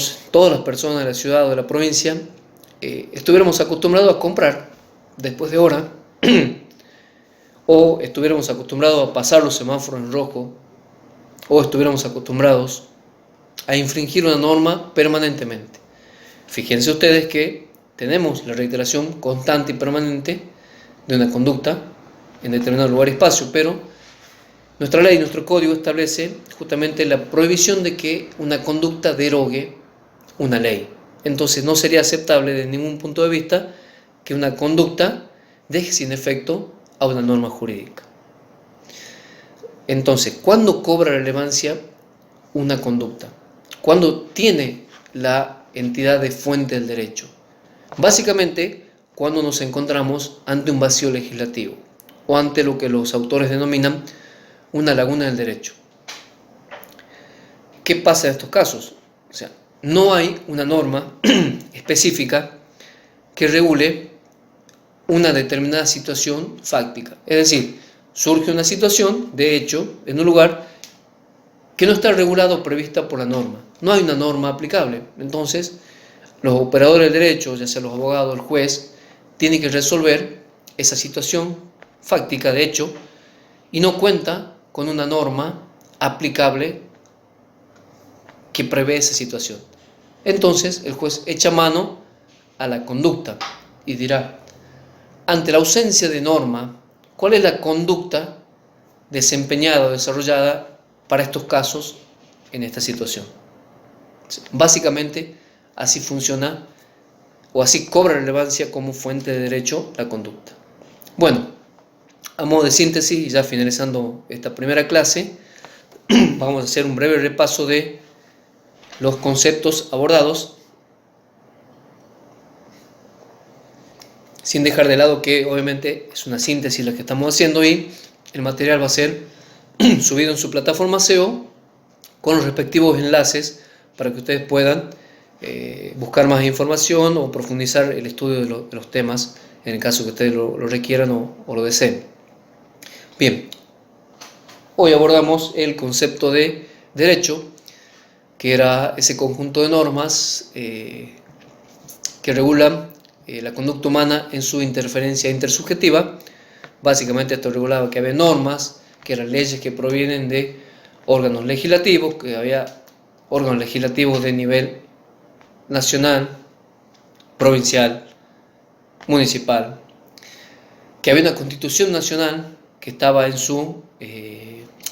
nosotros, todas las personas de la ciudad o de la provincia, estuviéramos acostumbrados a comprar después de hora, o estuviéramos acostumbrados a pasar los semáforos en rojo, o estuviéramos acostumbrados a infringir una norma permanentemente. Fíjense ustedes que tenemos la reiteración constante y permanente de una conducta en determinado lugar y espacio, pero nuestra ley, nuestro código establece justamente la prohibición de que una conducta derogue una ley. Entonces no sería aceptable desde ningún punto de vista que una conducta deje sin efecto a una norma jurídica. Entonces, ¿cuándo cobra relevancia una conducta? ¿Cuándo tiene la entidad de fuente del derecho? Básicamente, cuando nos encontramos ante un vacío legislativo o ante lo que los autores denominan una laguna del derecho. ¿Qué pasa en estos casos? O sea, no hay una norma específica que regule una determinada situación fáctica. Es decir, surge una situación, de hecho, en un lugar que no está regulado o prevista por la norma. No hay una norma aplicable. Entonces, los operadores del derecho, ya sea los abogados, el juez, tienen que resolver esa situación fáctica, de hecho, y no cuenta con una norma aplicable que prevé esa situación. Entonces, el juez echa mano a la conducta y dirá, ante la ausencia de norma, ¿cuál es la conducta desempeñada o desarrollada para estos casos en esta situación? Básicamente, así funciona o así cobra relevancia como fuente de derecho la conducta. Bueno, a modo de síntesis, y ya finalizando esta primera clase, vamos a hacer un breve repaso de los conceptos abordados, sin dejar de lado que obviamente es una síntesis la que estamos haciendo y el material va a ser subido en su plataforma SEO con los respectivos enlaces para que ustedes puedan buscar más información o profundizar el estudio de los temas en el caso que ustedes lo requieran o lo deseen. Bien, hoy abordamos el concepto de derecho, que era ese conjunto de normas que regulan la conducta humana en su interferencia intersubjetiva. Básicamente esto regulaba que había normas, que eran leyes que provienen de órganos legislativos, que había órganos legislativos de nivel nacional, provincial, municipal, que había una constitución nacional que estaba en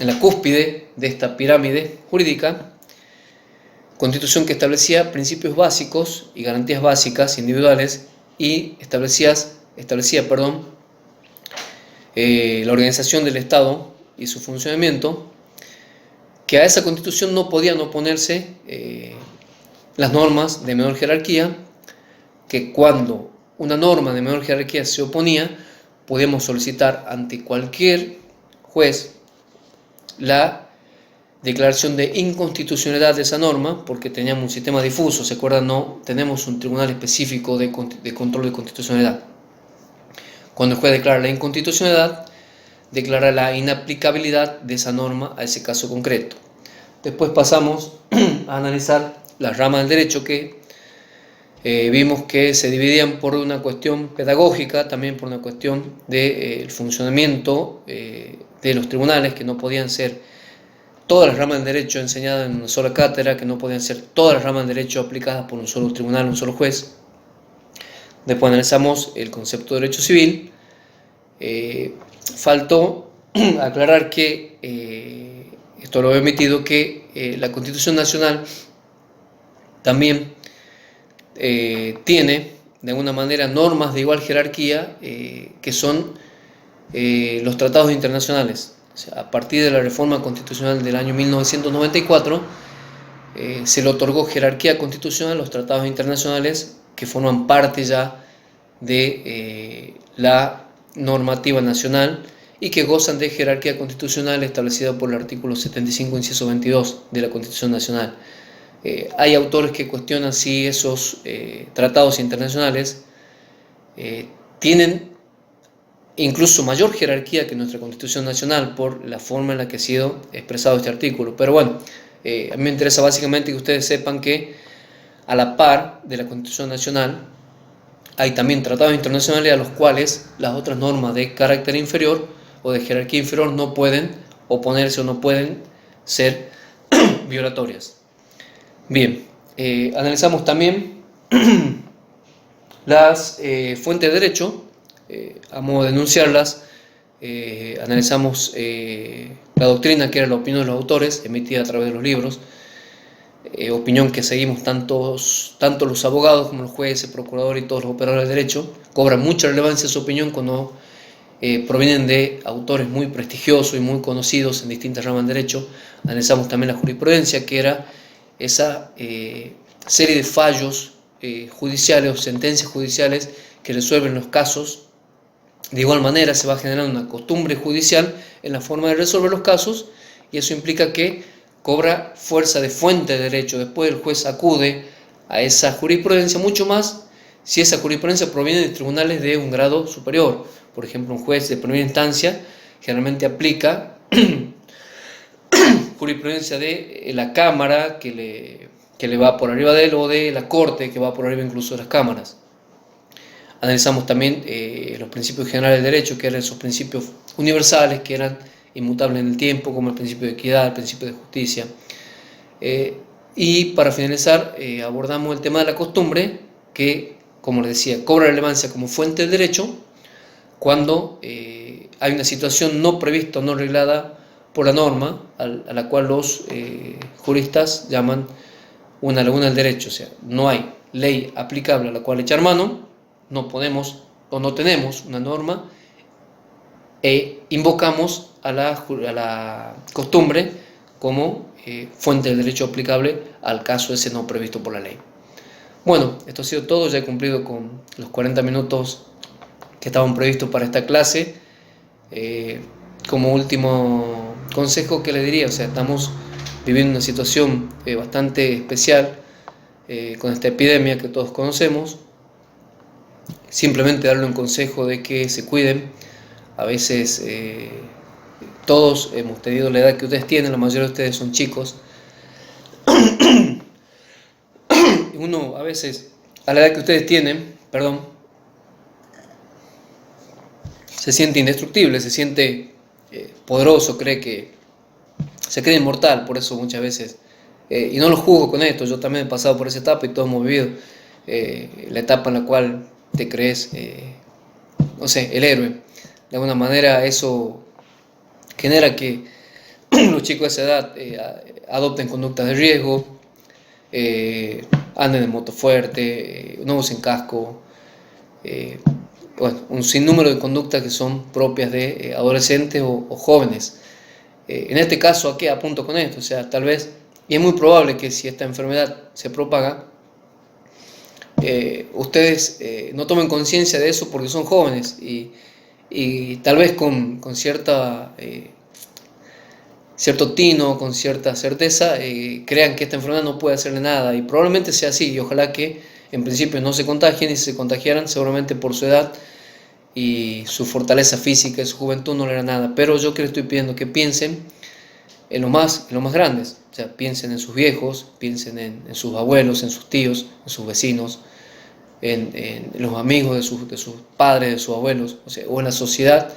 la cúspide de esta pirámide jurídica, constitución que establecía principios básicos y garantías básicas individuales y establecía la organización del Estado y su funcionamiento, que a esa constitución no podían oponerse las normas de menor jerarquía, que cuando una norma de menor jerarquía se oponía, podíamos solicitar ante cualquier juez la declaración de inconstitucionalidad de esa norma, porque teníamos un sistema difuso, ¿se acuerdan? No tenemos un tribunal específico de control de constitucionalidad. Cuando el juez declara la inconstitucionalidad, declara la inaplicabilidad de esa norma a ese caso concreto. Después pasamos a analizar las ramas del derecho que vimos que se dividían por una cuestión pedagógica, también por una cuestión del funcionamiento de los tribunales, que no podían ser todas las ramas del derecho enseñadas en una sola cátedra, que no podían ser todas las ramas del derecho aplicadas por un solo tribunal, un solo juez. Después analizamos el concepto de derecho civil. Faltó aclarar que, esto lo he omitido, que la Constitución Nacional también tiene de alguna manera normas de igual jerarquía que son los tratados internacionales. O sea, a partir de la reforma constitucional del año 1994 se le otorgó jerarquía constitucional a los tratados internacionales que forman parte ya de la normativa nacional y que gozan de jerarquía constitucional establecida por el artículo 75, inciso 22 de la Constitución Nacional. Hay autores que cuestionan si esos tratados internacionales tienen incluso mayor jerarquía que nuestra Constitución Nacional por la forma en la que ha sido expresado este artículo. Pero bueno, a mí me interesa básicamente que ustedes sepan que a la par de la Constitución Nacional, hay también tratados internacionales a los cuales las otras normas de carácter inferior o de jerarquía inferior no pueden oponerse o no pueden ser violatorias. Bien, analizamos también las fuentes de derecho, a modo de enunciarlas. Analizamos la doctrina, que era la opinión de los autores, emitida a través de los libros, opinión que seguimos tanto los abogados como los jueces, procuradores y todos los operadores de derecho. Cobra mucha relevancia su opinión cuando provienen de autores muy prestigiosos y muy conocidos en distintas ramas del derecho. Analizamos también la jurisprudencia, que era esa serie de fallos judiciales o sentencias judiciales que resuelven los casos. De igual manera se va generando una costumbre judicial en la forma de resolver los casos, y eso implica que cobra fuerza de fuente de derecho. Después el juez acude a esa jurisprudencia, mucho más si esa jurisprudencia proviene de tribunales de un grado superior. Por ejemplo, un juez de primera instancia generalmente aplica jurisprudencia de la Cámara que le va por arriba de él, o de la Corte, que va por arriba incluso de las cámaras. Analizamos también los principios generales del derecho, que eran esos principios universales que eran inmutables en el tiempo, como el principio de equidad, el principio de justicia. Y para finalizar, abordamos el tema de la costumbre, que, como les decía, cobra relevancia como fuente del derecho cuando hay una situación no prevista o no arreglada por la norma, a la cual los juristas llaman una laguna del derecho. O sea, no hay ley aplicable a la cual echar mano, no podemos o no tenemos una norma, e invocamos a la costumbre como fuente del derecho aplicable al caso ese no previsto por la ley. Bueno, esto ha sido todo. Ya he cumplido con los 40 minutos que estaban previstos para esta clase. Como último consejo, que le diría, o sea, estamos viviendo una situación bastante especial con esta epidemia que todos conocemos. Simplemente darle un consejo de que se cuiden. A veces todos hemos tenido la edad que ustedes tienen, la mayoría de ustedes son chicos. Uno a veces, a la edad que ustedes tienen, se siente indestructible, se siente poderoso, se cree inmortal. Por eso muchas veces, y no lo juzgo con esto, yo también he pasado por esa etapa y todos hemos vivido la etapa en la cual te crees, no sé, el héroe. De alguna manera eso genera que los chicos de esa edad adopten conductas de riesgo, anden en moto fuerte, no usen casco, bueno, un sinnúmero de conductas que son propias de adolescentes o jóvenes. En este caso, ¿a qué apunto con esto? O sea, tal vez, y es muy probable que si esta enfermedad se propaga, ustedes no tomen conciencia de eso porque son jóvenes, y tal vez con cierto tino, con cierta certeza, crean que esta enfermedad no puede hacerle nada, y probablemente sea así, y ojalá que en principio no se contagien, y si se contagiaran seguramente por su edad y su fortaleza física y su juventud no le hará nada. Pero yo que les estoy pidiendo que piensen en los más grandes, o sea, piensen en sus viejos, piensen en sus abuelos, en sus tíos, en sus vecinos, en los amigos de sus padres, de sus abuelos, o sea, o en la sociedad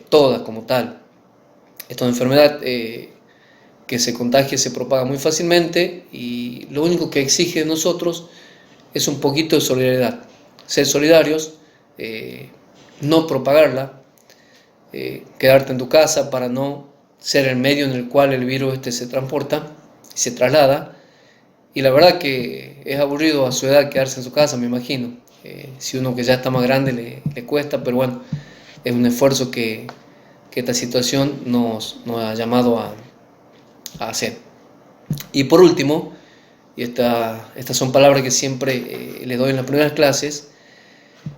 toda como tal. Esta enfermedad que se contagia, se propaga muy fácilmente, y lo único que exige de nosotros es un poquito de solidaridad, ser solidarios, no propagarla, quedarte en tu casa para no ser el medio en el cual el virus se transporta y se traslada. Y la verdad que es aburrido a su edad quedarse en su casa, me imagino. Si uno que ya está más grande le cuesta, pero bueno, es un esfuerzo que esta situación nos ha llamado a hacer. Y por último, y estas son palabras que siempre les doy en las primeras clases,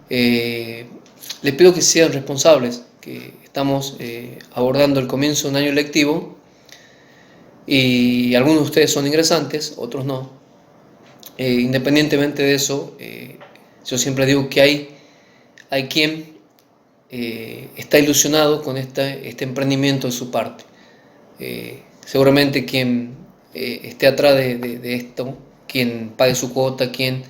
les pido que sean responsables, que estamos abordando el comienzo de un año lectivo, y algunos de ustedes son ingresantes, otros no. Independientemente de eso, yo siempre digo que hay quien está ilusionado con este emprendimiento de su parte. Seguramente quien esté atrás de esto quien pague su cuota, quien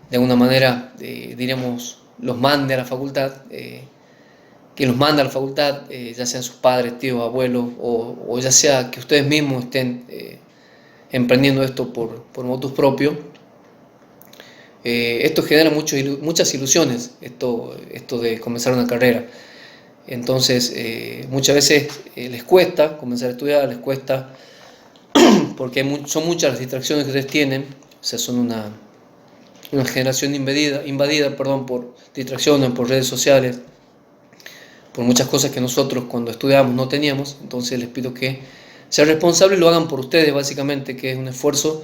de alguna manera, diríamos, los mande a la facultad, quien los manda a la facultad, ya sean sus padres, tíos, abuelos, o ya sea que ustedes mismos estén emprendiendo esto por motus propio. Esto genera muchas ilusiones, esto de comenzar una carrera. Entonces, muchas veces les cuesta comenzar a estudiar, les cuesta porque son muchas las distracciones que ustedes tienen, o sea, son una generación invadida por distracciones, por redes sociales, por muchas cosas que nosotros cuando estudiábamos no teníamos. Entonces les pido que sean responsables y lo hagan por ustedes, básicamente, que es un esfuerzo,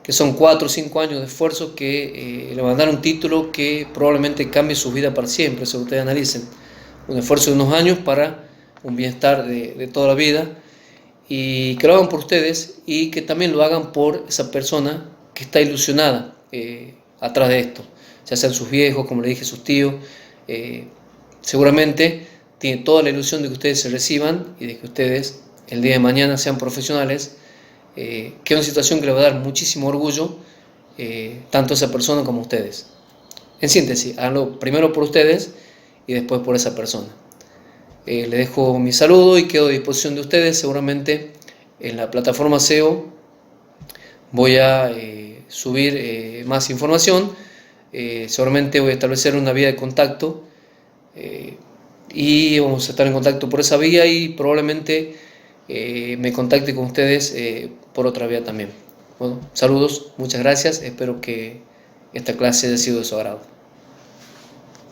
que son 4 o 5 años de esfuerzo que le van a dar un título que probablemente cambie su vida para siempre, eso ustedes analicen. Un esfuerzo de unos años para un bienestar de toda la vida, y que lo hagan por ustedes y que también lo hagan por esa persona que está ilusionada atrás de esto, ya sean sus viejos, como le dije, sus tíos. Seguramente tiene toda la ilusión de que ustedes se reciban y de que ustedes el día de mañana sean profesionales, que es una situación que le va a dar muchísimo orgullo tanto a esa persona como a ustedes. En síntesis, háganlo primero por ustedes y después por esa persona. Le dejo mi saludo y quedo a disposición de ustedes. Seguramente en la plataforma SEO voy a subir más información. Seguramente voy a establecer una vía de contacto y vamos a estar en contacto por esa vía, y probablemente me contacte con ustedes por otra vía también. Bueno, saludos, muchas gracias. Espero que esta clase haya sido de su agrado.